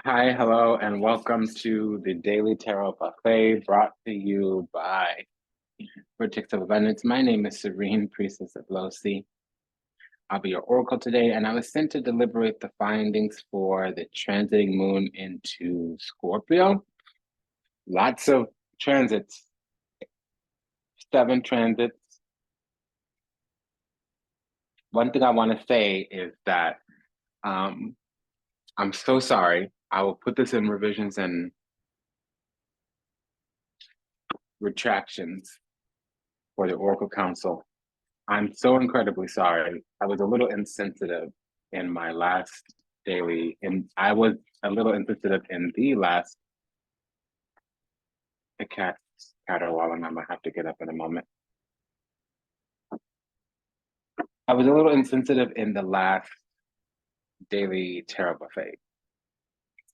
Hi, hello, and welcome to the Daily Tarot Buffet brought to you by Vertex of Abundance. My name is Serene, Priestess Abossi. I'll be your oracle today, and I was sent to deliberate the findings for the transiting moon into Scorpio. Lots of transits, 7 transits. One thing I want to say is that I'm so sorry. I will put this in revisions and retractions for the Oracle Council. I'm so incredibly sorry. I was a little insensitive in my last daily, and I was a little insensitive in the last. The cat's caterwauling. I'm gonna have to get up in a moment. I was a little insensitive in the last daily tarot buffet,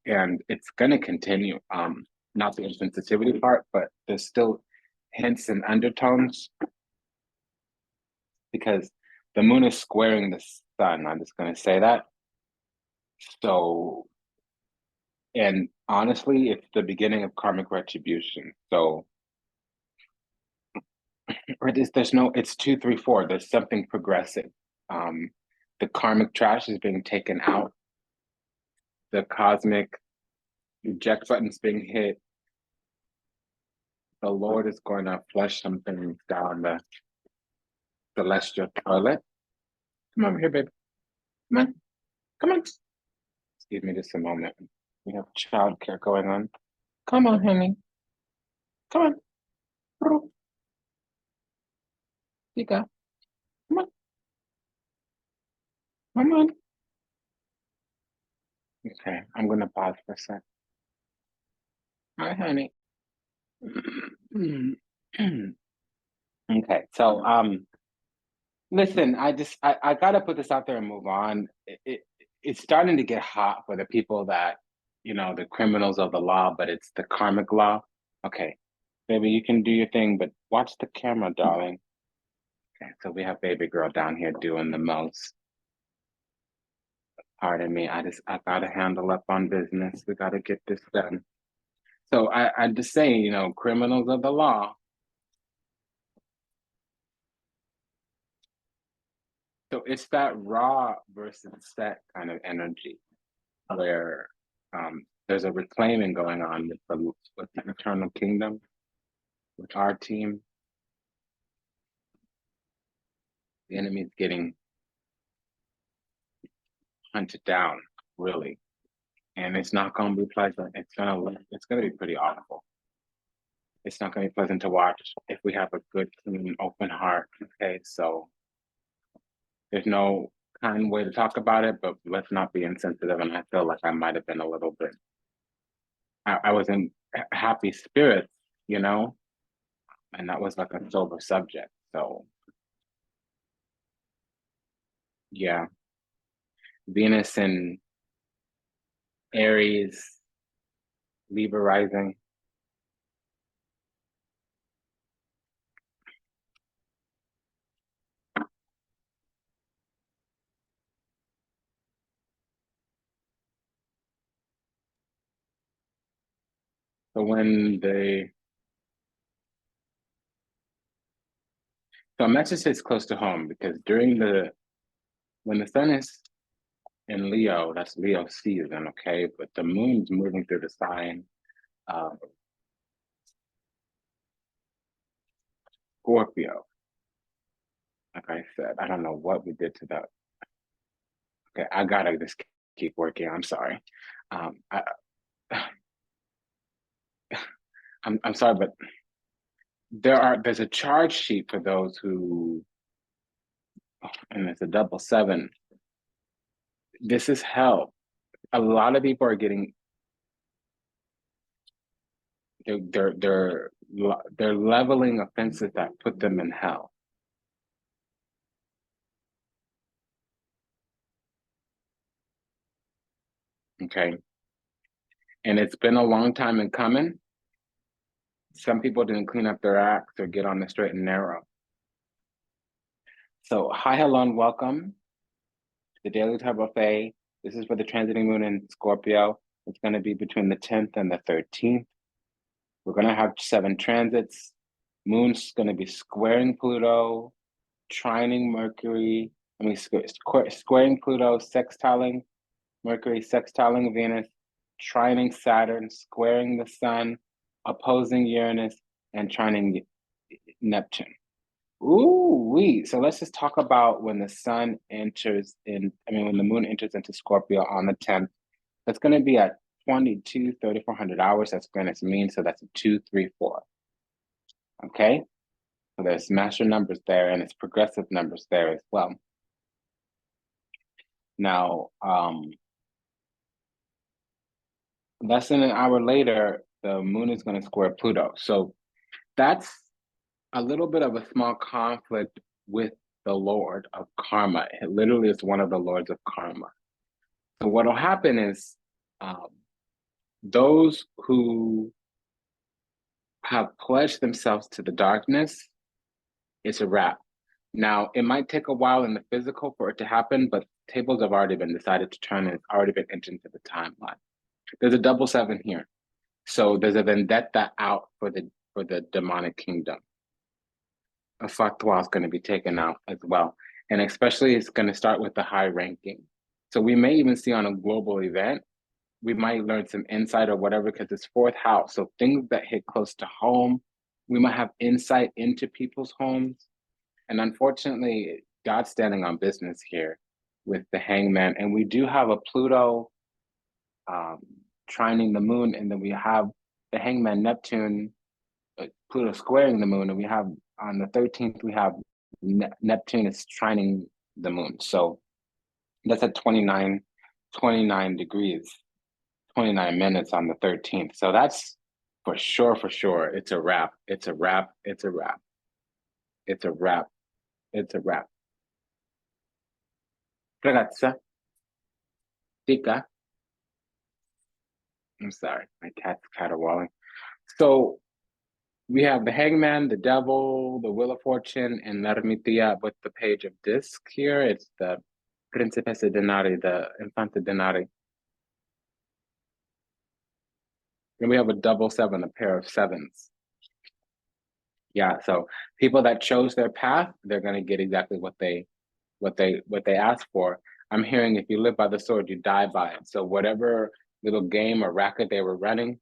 and it's gonna continue. Not the insensitivity part, but there's still hints and undertones because the moon is squaring the sun. I'm just gonna say that. So, and honestly, it's the beginning of karmic retribution. So, or there's no, it's 2, 3, 4. There's something progressive. Um, the karmic trash is being taken out. The cosmic eject button's being hit. The Lord is going to flush something down the celestial toilet. Come over here, baby. Come on. Come on. Excuse me just a moment. We have childcare going on. Come on, honey. Come on. Come on. Come on. Okay, I'm gonna pause for a sec. Hi, honey. Okay, so listen, I gotta put this out there and move on. It's starting to get hot for the people that, the criminals of the law, but it's the karmic law. Okay, baby, you can do your thing, but watch the camera, darling. Okay, so we have baby girl down here doing the most. Pardon me, I gotta handle up on business. We gotta get this done. So I just say, criminals of the law. So it's that raw versus set kind of energy where there's a reclaiming going on with the Eternal Kingdom, with our team. The enemy's getting hunted down, really, and it's not going to be pleasant. It's gonna be pretty awful. It's not going to be pleasant to watch if we have a good, clean, open heart. Okay, so there's no kind way to talk about it, but let's not be insensitive. And I feel like I might have been a little bit. I was in happy spirits, you know, and that was like a sober subject. So yeah, Venus and Aries, Libra rising. So so a message hits close to home because when the sun is in Leo, that's Leo season, okay? But the moon's moving through the sign of Scorpio. Like I said, I don't know what we did to that. Okay, I gotta just keep working. I'm sorry. Um, I, I'm sorry, but there's a charge sheet for those who, and it's a double 7. This is hell. A lot of people are getting they're leveling offenses that put them in hell. Okay, and it's been a long time in coming. Some people didn't clean up their acts or get on the straight and narrow. So hi, hello, and welcome to the Daily Tarot Buffet. This is for the transiting moon in Scorpio. It's going to be between the 10th and the 13th. We're going to have 7 transits. Moon's going to be squaring Pluto, trining Mercury. Squaring Pluto, sextiling Mercury, sextiling Venus, trining Saturn, squaring the Sun, opposing Uranus, and trining Neptune. Ooh, so let's just talk about when the sun enters when the moon enters into Scorpio on the 10th. That's going to be at 3,400 hours. That's Greenwich mean. So that's a 234. Okay. So there's master numbers there, and it's progressive numbers there as well. Now, less than an hour later, the moon is going to square Pluto. So that's a little bit of a small conflict with the Lord of Karma. It literally is one of the lords of Karma. So what will happen is those who have pledged themselves to the darkness, it's a wrap. Now, it might take a while in the physical for it to happen, but tables have already been decided to turn and it's already been entered into the timeline. There's a 7 here. So there's a vendetta out for the demonic kingdom. A fatwa is going to be taken out as well. And especially it's going to start with the high ranking. So we may even see on a global event, we might learn some insight or whatever, because it's 4th house. So things that hit close to home, we might have insight into people's homes. And unfortunately, God's standing on business here with the hangman. And we do have a Pluto trining the moon. And then we have the hangman Neptune, Pluto squaring the moon. And we have on the 13th, we have Neptune is trining the moon. So that's at 29 degrees, 29 minutes on the 13th. So that's for sure. It's a wrap. It's a wrap. It's a wrap. It's a wrap. It's a wrap. Ragazza. Tika. I'm sorry, my cat's caterwauling. So we have the hangman, the devil, the wheel of fortune, and la ermitaña with the page of disc here. It's the principessa denari, the infanta denari. And we have a 7, a pair of 7s. Yeah, so people that chose their path, they're going to get exactly what they asked for. I'm hearing if you live by the sword, you die by it. So whatever little game or racket they were running,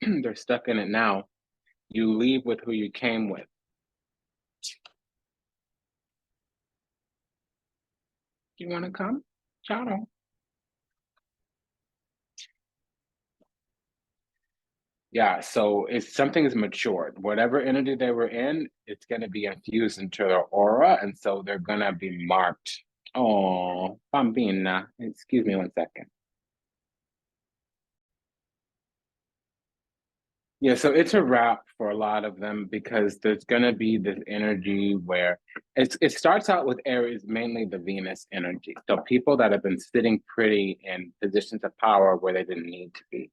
they're stuck in it now. You leave with who you came with. You want to come? Ciao. Yeah, so if something is matured, whatever energy they were in, it's going to be infused into their aura, and so they're going to be marked. Oh, bambina. Excuse me 1 second. Yeah, so it's a wrap for a lot of them because there's going to be this energy where it starts out with Aries, mainly the Venus energy. So people that have been sitting pretty in positions of power where they didn't need to be,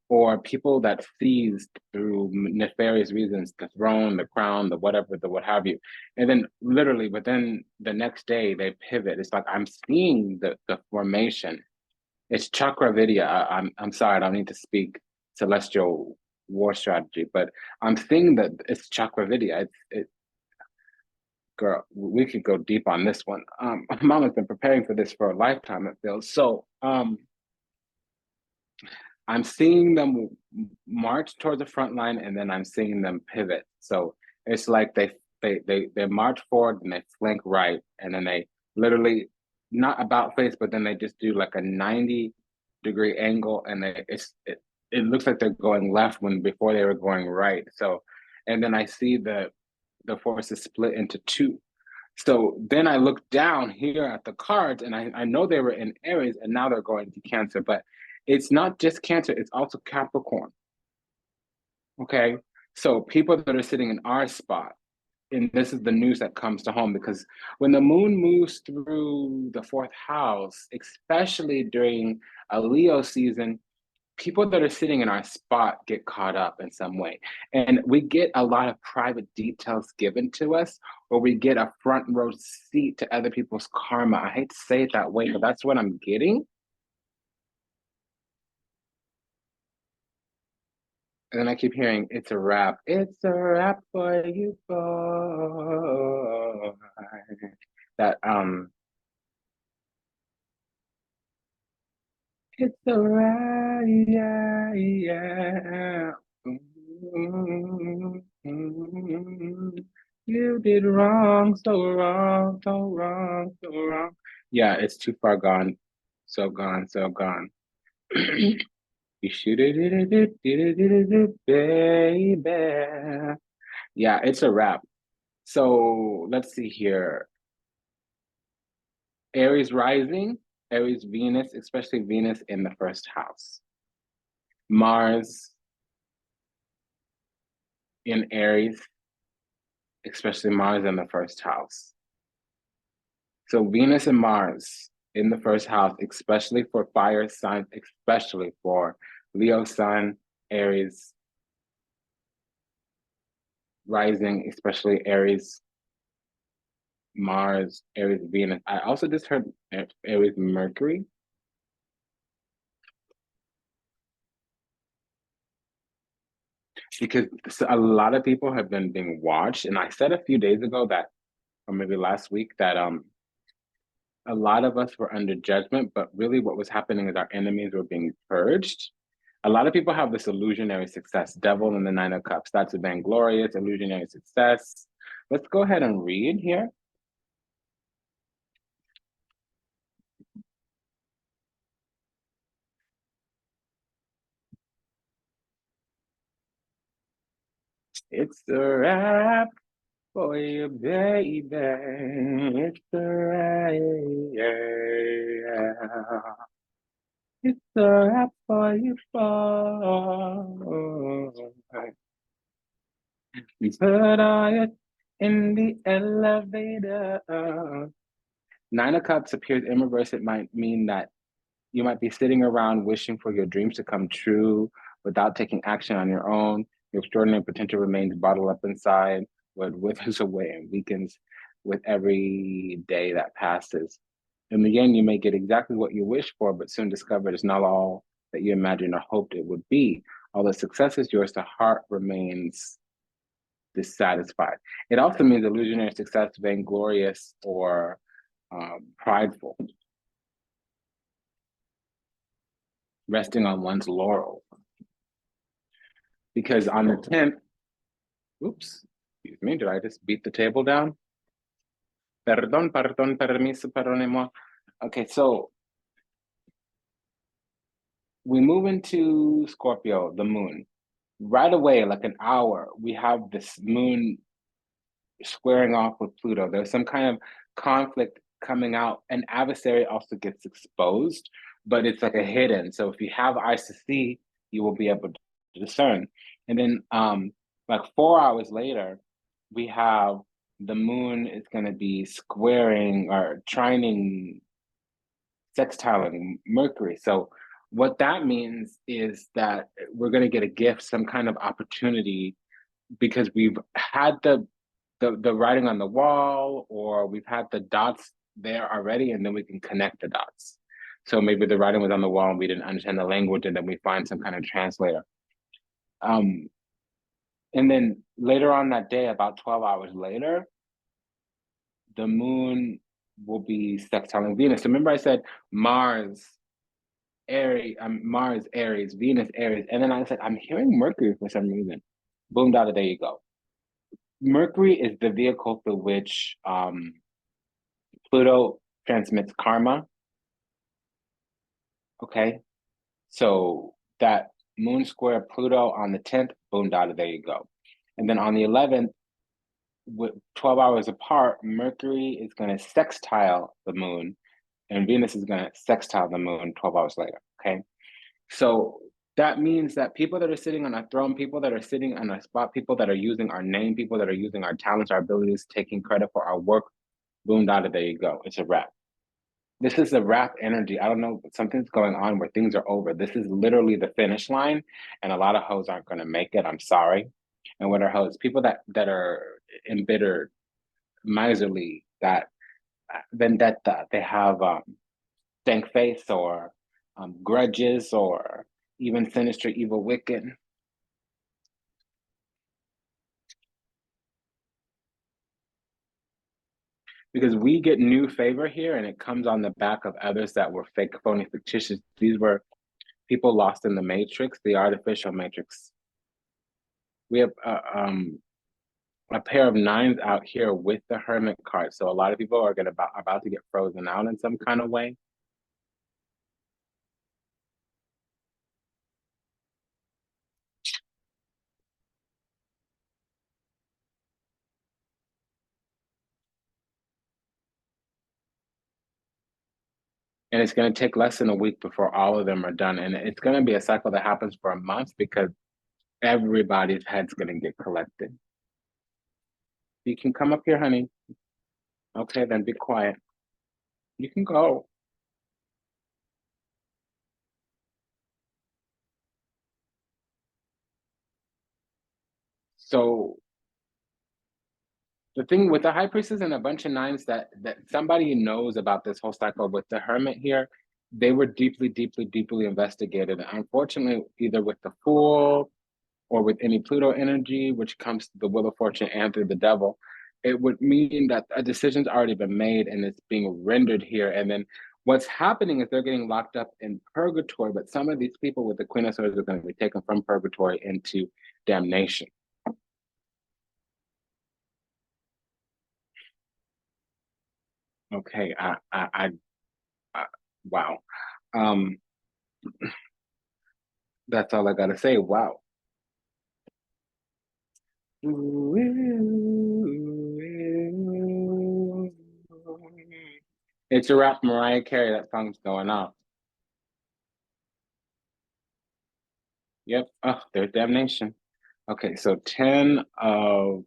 or people that seized through nefarious reasons the throne, the crown, the whatever, the what have you. And then literally within the next day, they pivot. It's like I'm seeing the formation. It's chakra vidya. I'm sorry, I don't need to speak celestial war strategy, but I'm seeing that it's chakra vidya. Girl, we could go deep on this one. Mama's been preparing for this for a lifetime, it feels. So I'm seeing them march towards the front line, and then I'm seeing them pivot. So it's like they march forward and they flank right, and then they literally not about face, but then they just do like a 90-degree angle, and it looks like they're going left when before they were going right. So, and then I see the forces split into 2. So then I look down here at the cards, and I know they were in Aries, and now they're going to Cancer, but it's not just Cancer, it's also Capricorn. Okay, so people that are sitting in our spot, and this is the news that comes to home, because when the moon moves through the 4th house, especially during a Leo season, people that are sitting in our spot get caught up in some way. And we get a lot of private details given to us, or we get a front row seat to other people's karma. I hate to say it that way, but that's what I'm getting. And then I keep hearing, it's a wrap. It's a wrap for you, boy. That, it's a wrap, yeah, yeah. You did wrong, so wrong, so wrong, so wrong. Yeah, it's too far gone. So gone, so gone. You shoot it, baby. Yeah, it's a wrap. So let's see here. Aries rising, Aries Venus, especially Venus in the first house. Mars in Aries, especially Mars in the first house. So Venus and Mars in the first house, especially for fire signs, especially for Leo sun, Aries rising, especially Aries, Mars, Aries, Venus. I also just heard Aries, Mercury. Because a lot of people have been being watched, and I said a few days ago that, or maybe last week, that a lot of us were under judgment, but really what was happening is our enemies were being purged. A lot of people have this illusionary success, devil in the nine of cups. That's a vainglorious, illusionary success. Let's go ahead and read here. It's a wrap for you, baby. It's a wrap. It's a wrap for you, boy. You put on it in the elevator. Nine of Cups appears in reverse. It might mean that you might be sitting around wishing for your dreams to come true without taking action on your own. Your extraordinary potential remains bottled up inside, what withers away and weakens with every day that passes. In the end, you may get exactly what you wish for, but soon discover it's not all that you imagined or hoped it would be. Although success is yours, the heart remains dissatisfied. It also means illusionary success, vainglorious, or prideful, resting on one's laurel. Because on the 10th, oops, excuse me, did I just beat the table down? Perdón, perdón, permiso, perdonez-moi. Okay, so we move into Scorpio, the moon. Right away, like an hour, we have this moon squaring off with Pluto. There's some kind of conflict coming out. An adversary also gets exposed, but it's like a hidden. So if you have eyes to see, you will be able to discern. And then like 4 hours later, we have the moon is going to be squaring or trining, sextiling Mercury. So what that means is that we're going to get a gift, some kind of opportunity, because we've had the writing on the wall, or we've had the dots there already, and then we can connect the dots. So maybe the writing was on the wall and we didn't understand the language, and then we find some kind of translator. And then later on that day, about 12 hours later, the moon will be sextiling Venus. So remember I said Mars, Aries, Venus, Aries. And then I said, I'm hearing Mercury for some reason. Boom, dada, there you go. Mercury is the vehicle through which Pluto transmits karma. Okay. So that moon square Pluto on the 10th, boom, dada, there you go. And then on the 11th, with 12 hours apart, Mercury is going to sextile the moon, and Venus is going to sextile the moon 12 hours later. Okay. So that means that people that are sitting on a throne, people that are sitting on a spot, people that are using our name, people that are using our talents, our abilities, taking credit for our work, boom, dada, there you go. It's a wrap. This is a wrap energy. I don't know, something's going on where things are over. This is literally the finish line, and a lot of hoes aren't going to make it. I'm sorry. And what are hoes? People that are embittered, miserly, that vendetta. They have stank face, or grudges, or even sinister, evil, wicked. because we get new favor here and it comes on the back of others that were fake, phony, fictitious. These were people lost in the matrix, the artificial matrix. We have a pair of nines out here with the Hermit card. So a lot of people are about to get frozen out in some kind of way. And it's going to take less than a week before all of them are done. And it's going to be a cycle that happens for a month because everybody's head's going to get collected. You can come up here, honey. Okay, then be quiet. You can go. So the thing with the high priestess and a bunch of nines that somebody knows about this whole cycle with the hermit here, they were deeply, deeply, deeply investigated. Unfortunately, either with the fool or with any Pluto energy, which comes to the wheel of fortune and through the devil, it would mean that a decision's already been made and it's being rendered here. And then what's happening is they're getting locked up in purgatory, but some of these people with the Queen of Swords are going to be taken from purgatory into damnation. Okay, wow. Um, that's all I gotta say. Wow. It's a rap, Mariah Carey. That song's going off. Yep. Oh, there's damnation. Okay, so 10 of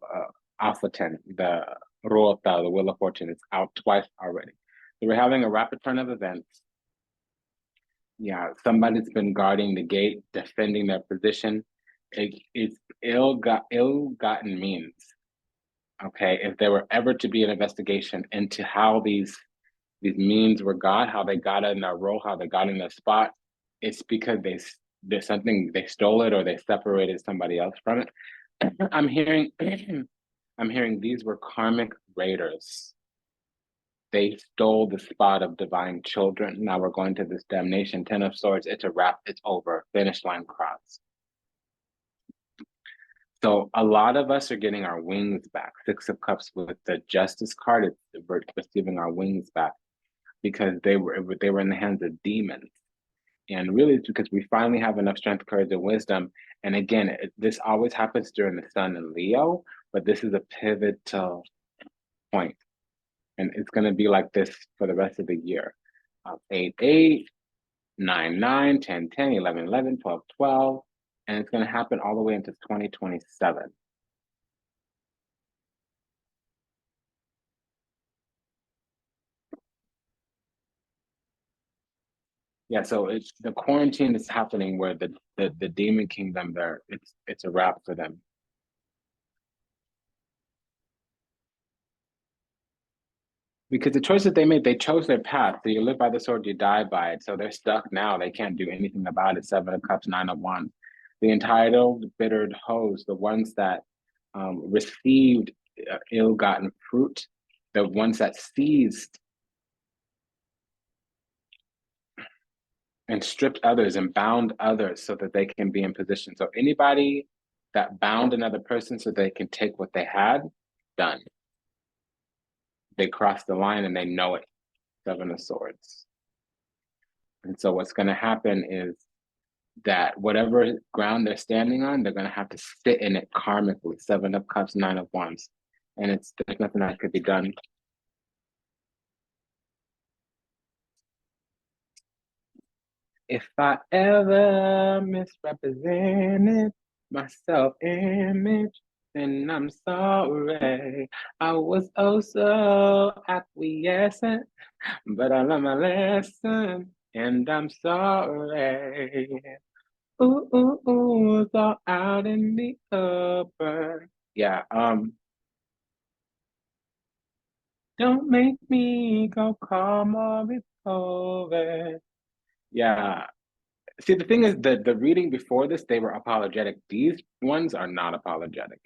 Alpha 10, the Ruota, the Wheel of Fortune, is out twice already. So we're having a rapid turn of events. Yeah, somebody's been guarding the gate, defending their position. It's ill-gotten means. Okay, if there were ever to be an investigation into how these means were got, how they got in their role, how they got in their spot, it's because there's something they stole it or they separated somebody else from it. I'm hearing I'm hearing these were karmic raiders. They stole the spot of divine children. Now we're going to this damnation. 10 of Swords. It's a wrap. It's over. Finish line cross. So a lot of us are getting our wings back. 6 of Cups with the Justice card. We're receiving our wings back because they were in the hands of demons. And really, it's because we finally have enough strength, courage, and wisdom. And again, this always happens during the Sun and Leo, but this is a pivotal point. And it's going to be like this for the rest of the year. 8, 8, 9, 9, 10, 10, 11, 11, 12, 12. And it's going to happen all the way into 2027. Yeah, so it's the quarantine is happening where the demon kingdom there, it's a wrap for them. Because the choices they made, they chose their path. So you live by the sword, you die by it. So they're stuck now. They can't do anything about it. 7 of Cups, 9 of Wands. The entitled, bittered hoes, the ones that received ill-gotten fruit, the ones that seized and stripped others and bound others so that they can be in position. So anybody that bound another person so they can take what they had, done. They crossed the line and they know it. 7 of Swords. And so what's going to happen is that whatever ground they're standing on, they're going to have to sit in it karmically. 7 of Cups, 9 of Wands. And there's nothing that could be done. If I ever misrepresented my self-image, then I'm sorry. I was oh so acquiescent, but I learned my lesson, and I'm sorry. Ooh, ooh, ooh, it's all out in the upper. Yeah, don't make me go call more over. Yeah. See, the thing is that the reading before this, they were apologetic. These ones are not apologetic.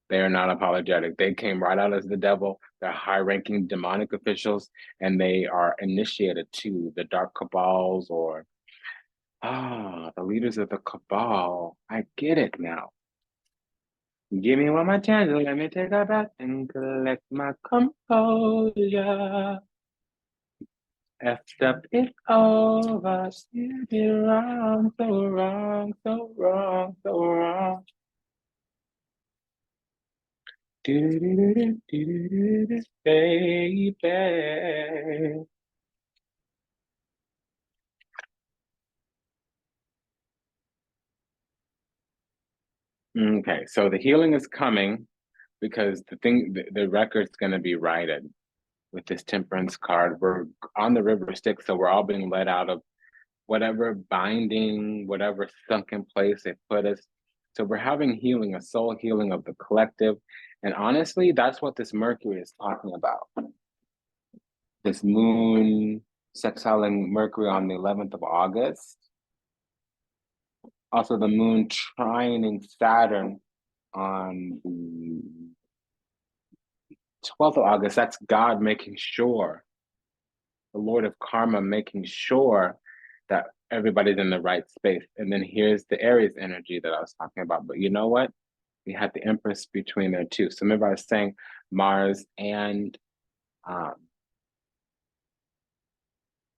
They are not apologetic. They came right out as the devil. They're high-ranking demonic officials, and they are initiated to the dark cabals or the leaders of the cabal. I get it now. Give me one more chance. Let me take a breath and collect my composure. Effed up is over. You did wrong, so wrong, so wrong, so wrong. Baby. Okay, so the healing is coming because the record's going to be righted with this temperance card. We're on the river Styx, so we're all being let out of whatever binding, whatever sunken place they put us. So we're having healing, a soul healing of the collective. And honestly, that's what this Mercury is talking about. This moon sextiling Mercury on the 11th of August. Also, the moon trining Saturn on the 12th of August. That's God making sure, the Lord of Karma making sure that everybody's in the right space. And then here's the Aries energy that I was talking about. But you know what? We had the Empress between there too. So remember I was saying Mars and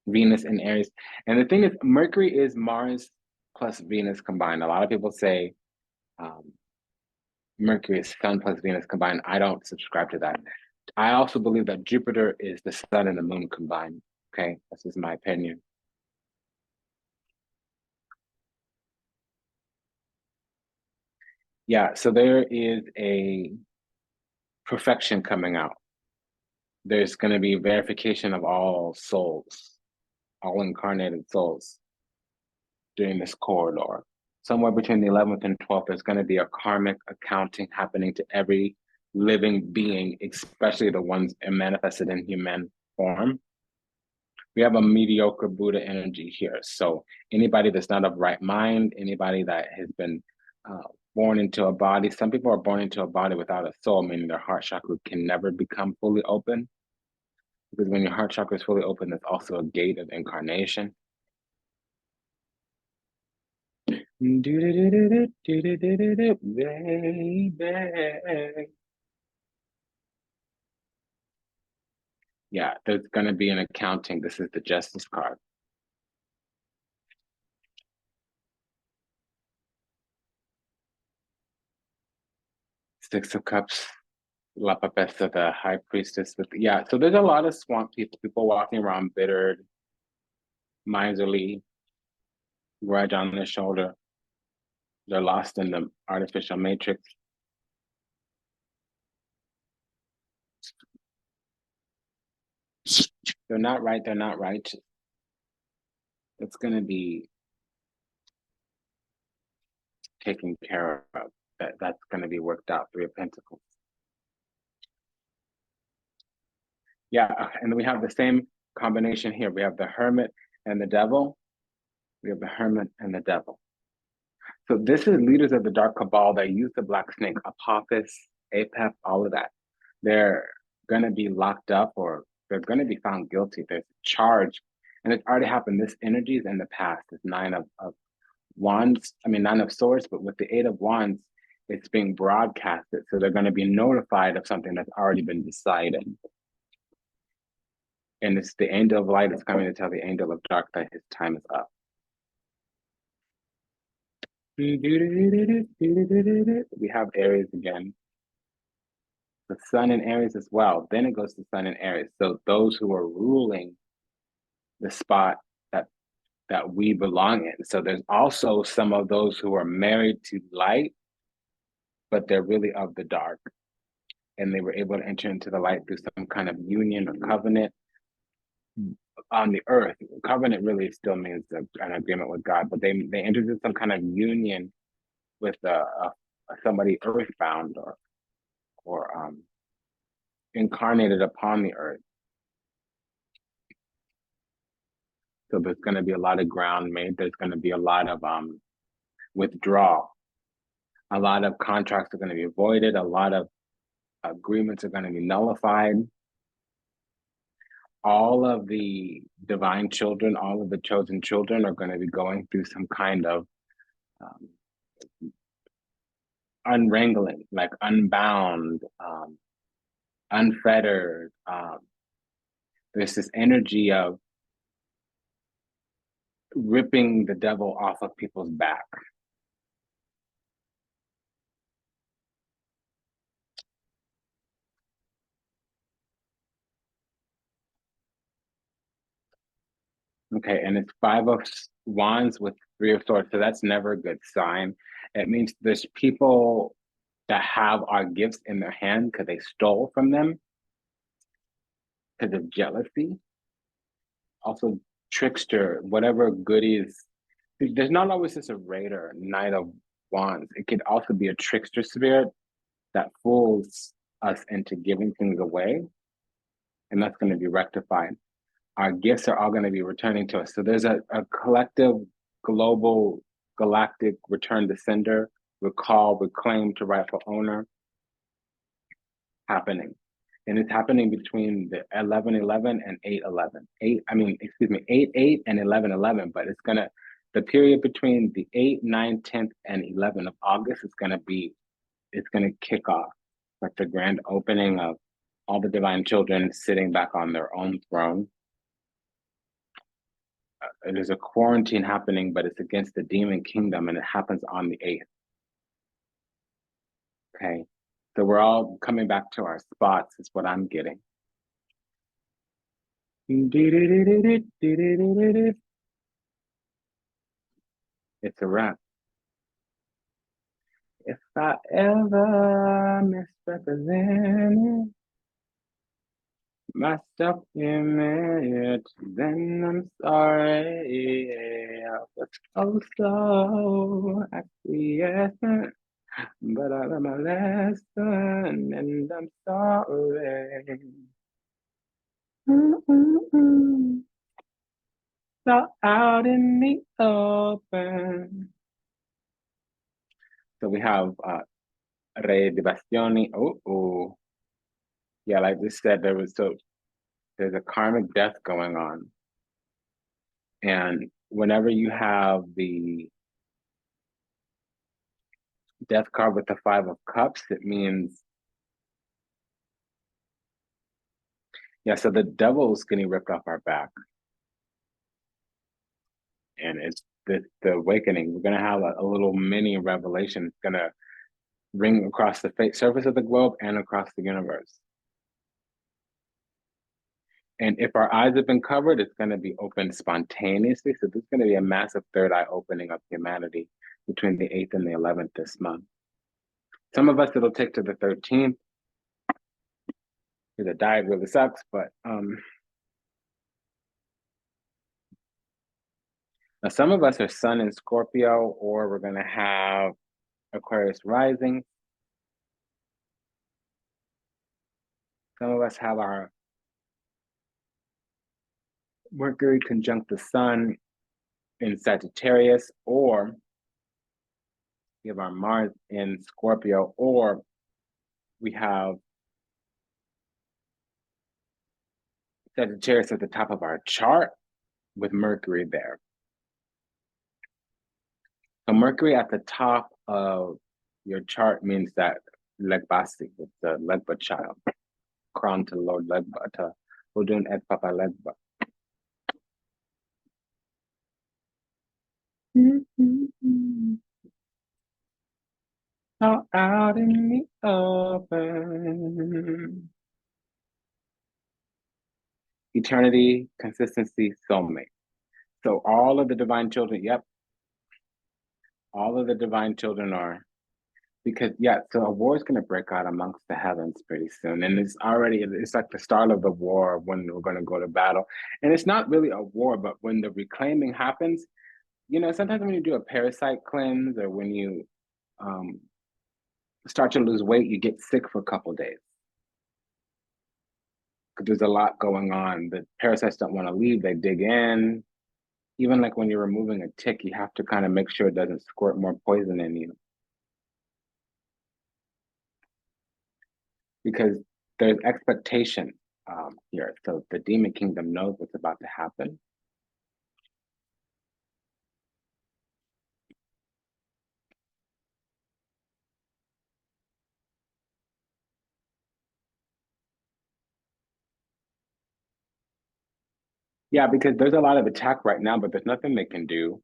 Venus in Aries. And the thing is, Mercury is Mars plus Venus combined. A lot of people say Mercury is Sun plus Venus combined. I don't subscribe to that. I also believe that Jupiter is the Sun and the Moon combined. Okay, this is my opinion. Yeah, so there is a perfection coming out. There's going to be verification of all souls, all incarnated souls during this corridor. Somewhere between the 11th and 12th, there's going to be a karmic accounting happening to every living being, especially the ones manifested in human form. We have a mediocre Buddha energy here. So anybody that's not of right mind, anybody that has been born into a body, some people are born into a body without a soul, meaning their heart chakra can never become fully open. Because when your heart chakra is fully open, there's also a gate of incarnation. Baby. Yeah, there's going to be an accounting. This is the Justice card. Six of Cups, La Papessa, the High Priestess. Yeah, so there's a lot of swamp people walking around bittered, miserly, grudge on their shoulder. They're lost in the artificial matrix. They're not right, they're not righteous. It's going to be taken care of. That's going to be worked out. Three of Pentacles. Yeah, and then we have the same combination here. We have the Hermit and the Devil. We have the Hermit and the Devil. So this is leaders of the Dark Cabal that use the Black Snake, Apophis, Apep, all of that. They're going to be locked up or they're going to be found guilty. There's a charge, and it's already happened. This energy is in the past. It's Nine of Wands, Nine of Swords, but with the Eight of Wands, it's being broadcasted. So they're going to be notified of something that's already been decided. And it's the Angel of Light is coming to tell the Angel of Dark that his time is up. We have Aries again. The Sun in Aries as well. Then it goes to Sun in Aries. So those who are ruling the spot that we belong in. So there's also some of those who are married to light, but they're really of the dark. And they were able to enter into the light through some kind of union or covenant on the earth. Covenant really still means an agreement with God, but they entered into some kind of union with somebody earthbound or incarnated upon the earth. So there's going to be a lot of ground made. There's going to be a lot of withdrawal. A lot of contracts are going to be voided. A lot of agreements are going to be nullified. All of the divine children, all of the chosen children are going to be going through some kind of unwrangling, like unbound, unfettered. There's this energy of ripping the devil off of people's back. Okay, and it's 5 of Wands with 3 of Swords, so that's never a good sign. It means there's people that have our gifts in their hand because they stole from them because of jealousy. Also, trickster, whatever goodies. There's not always just a raider, Knight of Wands. It could also be a trickster spirit that fools us into giving things away, and that's going to be rectified. Our gifts are all going to be returning to us. So there's a collective, global, galactic return to sender, recall, reclaim to rightful owner happening. And it's happening between the 11/11 and 8/11. 8/8 and 11/11, but it's gonna, the period between the 8, 9, 10th, and 11 of August is gonna be, it's gonna kick off like the grand opening of all the divine children sitting back on their own throne. There's a quarantine happening, but it's against the demon kingdom, and it happens on the 8th. Okay, so we're all coming back to our spots, is what I'm getting. It's a wrap. If I ever misrepresented my self-image, then I'm sorry. I was so slow, acquiescent, but I learned my lesson, and I'm sorry. So out in the open. So we have Re di Bastioni. Oh. Yeah, like we said, there's a karmic death going on. And whenever you have the death card with the 5 of Cups, it means, yeah, so the devil's getting ripped off our back. And it's the awakening. We're going to have a little mini revelation. It's going to ring across the surface of the globe and across the universe. And if our eyes have been covered, it's going to be opened spontaneously. So there's going to be a massive third eye opening of humanity between the 8th and the 11th this month. Some of us, it'll take to the 13th. The diet really sucks, but now some of us are Sun in Scorpio, or we're going to have Aquarius rising. Some of us have our Mercury conjunct the Sun in Sagittarius, or we have our Mars in Scorpio, or we have Sagittarius at the top of our chart with Mercury there. So Mercury at the top of your chart means that Legbasi, it's the Legba child, crown to Lord Legba, to Udun et Papa Legba. So out in the open. Eternity, consistency, soulmate. So all of the divine children, yep. All of the divine children are, because so a war is going to break out amongst the heavens pretty soon. And it's like the start of the war when we're going to go to battle. And it's not really a war, but when the reclaiming happens, sometimes when you do a parasite cleanse or when you start to lose weight, you get sick for a couple days. Because there's a lot going on. The parasites don't want to leave, they dig in. Even like when you're removing a tick, you have to kind of make sure it doesn't squirt more poison in you. because there's expectation here. So the demon kingdom knows what's about to happen. Yeah, because there's a lot of attack right now, but there's nothing they can do.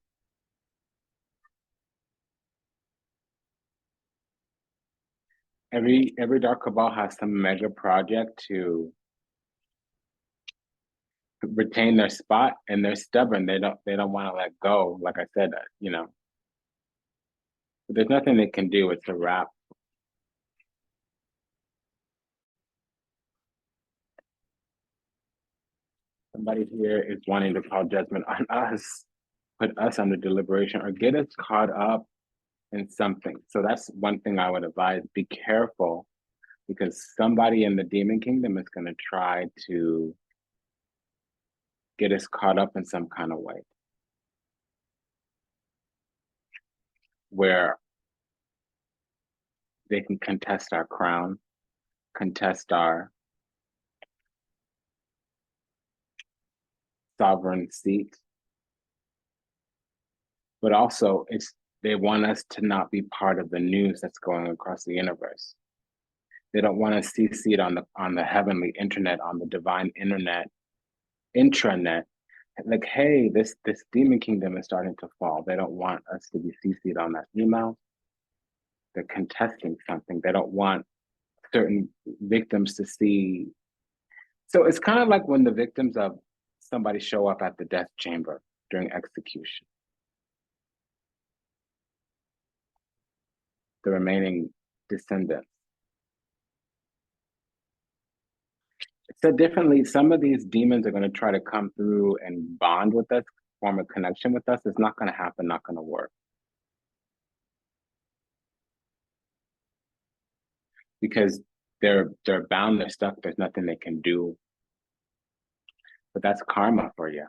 Every dark cabal has some mega project to retain their spot, and they're stubborn. They don't want to let go. Like I said, but there's nothing they can do. It's a wrap. Somebody here is wanting to call judgment on us, put us under deliberation, or get us caught up in something. So that's one thing I would advise. Be careful, because somebody in the demon kingdom is going to try to get us caught up in some kind of way where they can contest our crown, contest our sovereign seat, but also they want us to not be part of the news that's going across the universe. They don't want to see it on the heavenly internet, on the divine internet, intranet. Like, hey, this demon kingdom is starting to fall. They don't want us to be CC'd on that email. They're contesting something. They don't want certain victims to see. So it's kind of like when the victims of somebody show up at the death chamber during execution. The remaining descendants. Said differently, some of these demons are going to try to come through and bond with us, form a connection with us. It's not going to happen, not going to work. Because they're bound, they're stuck, there's nothing they can do. But that's karma for you.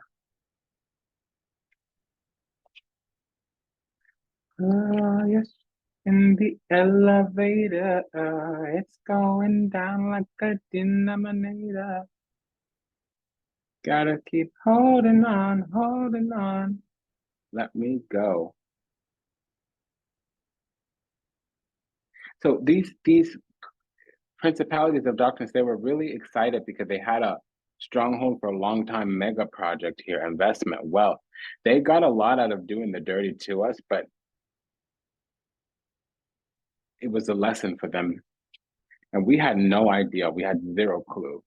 Yes, in the elevator, it's going down like a denominator. Gotta keep holding on, holding on. Let me go. So these principalities of darkness, they were really excited because they had a stronghold for a long time, mega project here, investment, wealth. They got a lot out of doing the dirty to us, but it was a lesson for them. And we had no idea. We had zero clue.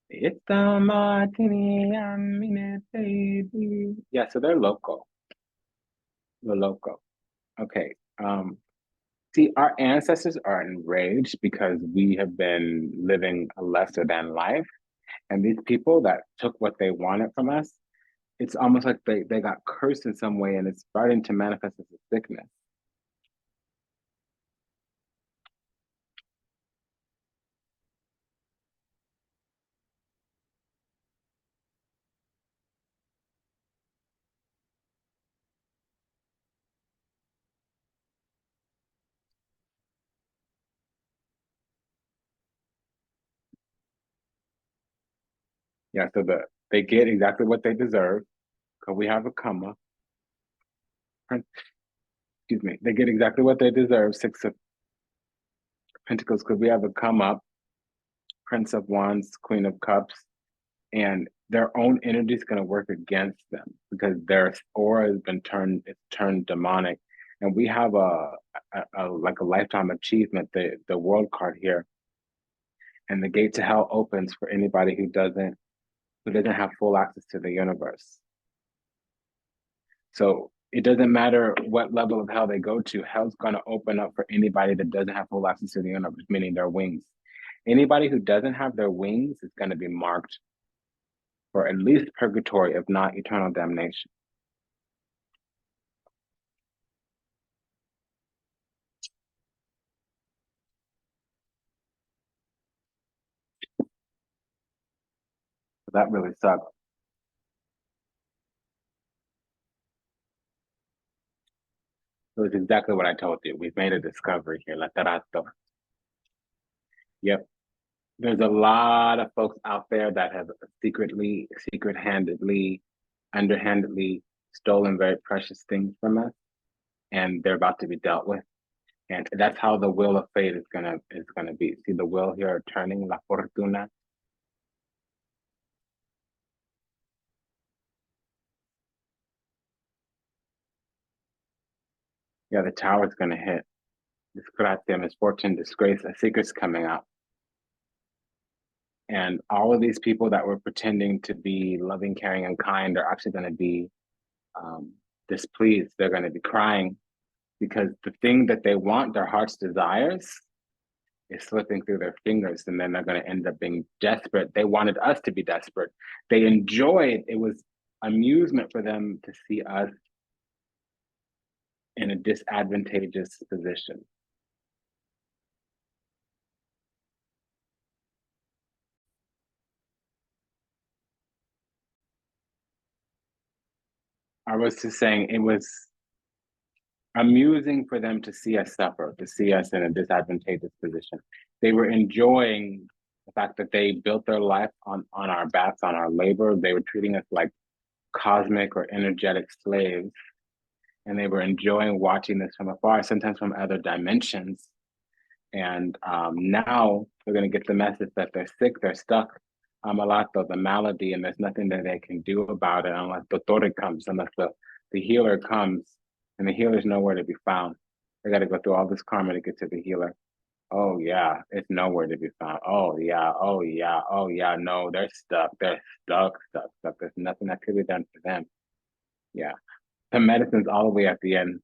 It's the martini, I mean it, baby. Yeah, so they're local. They're local. Okay. See, our ancestors are enraged because we have been living a lesser than life. And these people that took what they wanted from us, it's almost like they got cursed in some way and it's starting to manifest as a sickness. Yeah, so they get exactly what they deserve because we have a comma. Excuse me. They get exactly what they deserve. Six of Pentacles because we have a come up. Prince of Wands, Queen of Cups, and their own energy is going to work against them because their aura has been turned demonic, and we have like a lifetime achievement, the world card here, and the gate to hell opens for anybody who doesn't have full access to the universe. So it doesn't matter what level of hell they go to, hell's going to open up for anybody that doesn't have full access to the universe, meaning their wings. Anybody who doesn't have their wings is going to be marked for at least purgatory, if not eternal damnation. So that really sucks. was exactly what I told you. We've made a discovery here. Laterato. Yep. There's a lot of folks out there that have secret-handedly, underhandedly stolen very precious things from us, and they're about to be dealt with. And that's how the wheel of fate is gonna be. See the wheel here turning, la fortuna. Yeah, the tower's gonna hit. Disgracia, misfortune, disgrace, a secret's coming out. And all of these people that were pretending to be loving, caring, and kind are actually going to be displeased. They're going to be crying because the thing that they want, their heart's desires, is slipping through their fingers, and then they're going to end up being desperate. They wanted us to be desperate. They enjoyed, it was amusement for them to see us in a disadvantageous position. I was just saying it was amusing for them to see us suffer, to see us in a disadvantageous position. They were enjoying the fact that they built their life on our backs, on our labor. They were treating us like cosmic or energetic slaves. And they were enjoying watching this from afar, sometimes from other dimensions. And now they're going to get the message that they're sick, they're stuck, amalato, the malady, and there's nothing that they can do about it unless the Torre comes, unless the healer comes, and the healer's nowhere to be found. They got to go through all this karma to get to the healer. Oh yeah, it's nowhere to be found. Oh yeah, oh yeah, oh yeah. No, they're stuck. They're stuck. There's nothing that could be done for them. Yeah, the medicine's all the way at the end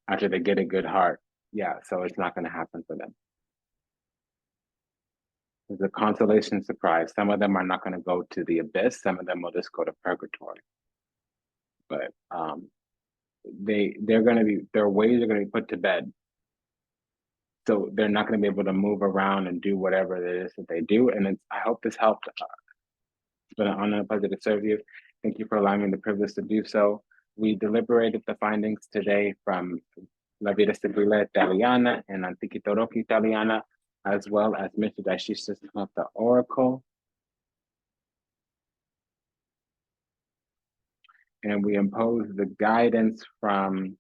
after they get a good heart. Yeah, so it's not going to happen for them. It's a consolation surprise. Some of them are not going to go to the abyss. Some of them will just go to purgatory. But they're going to be, their ways are going to be put to bed. So they're not going to be able to move around and do whatever it is that they do. And I hope this helped. It's been an honor and a pleasure to serve you. Thank you for allowing me the privilege to do so. We deliberated the findings today from La Vida Civile Italiana and Antiquitoroki Italiana, as well as Mr. Daishi's of the Oracle. And we impose the guidance from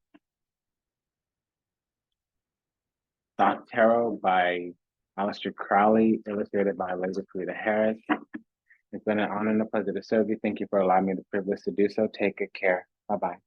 Thought Tarot by Aleister Crowley, illustrated by Lady Frida Harris. It's been an honor and a pleasure to serve you. Thank you for allowing me the privilege to do so. Take good care. Bye-bye.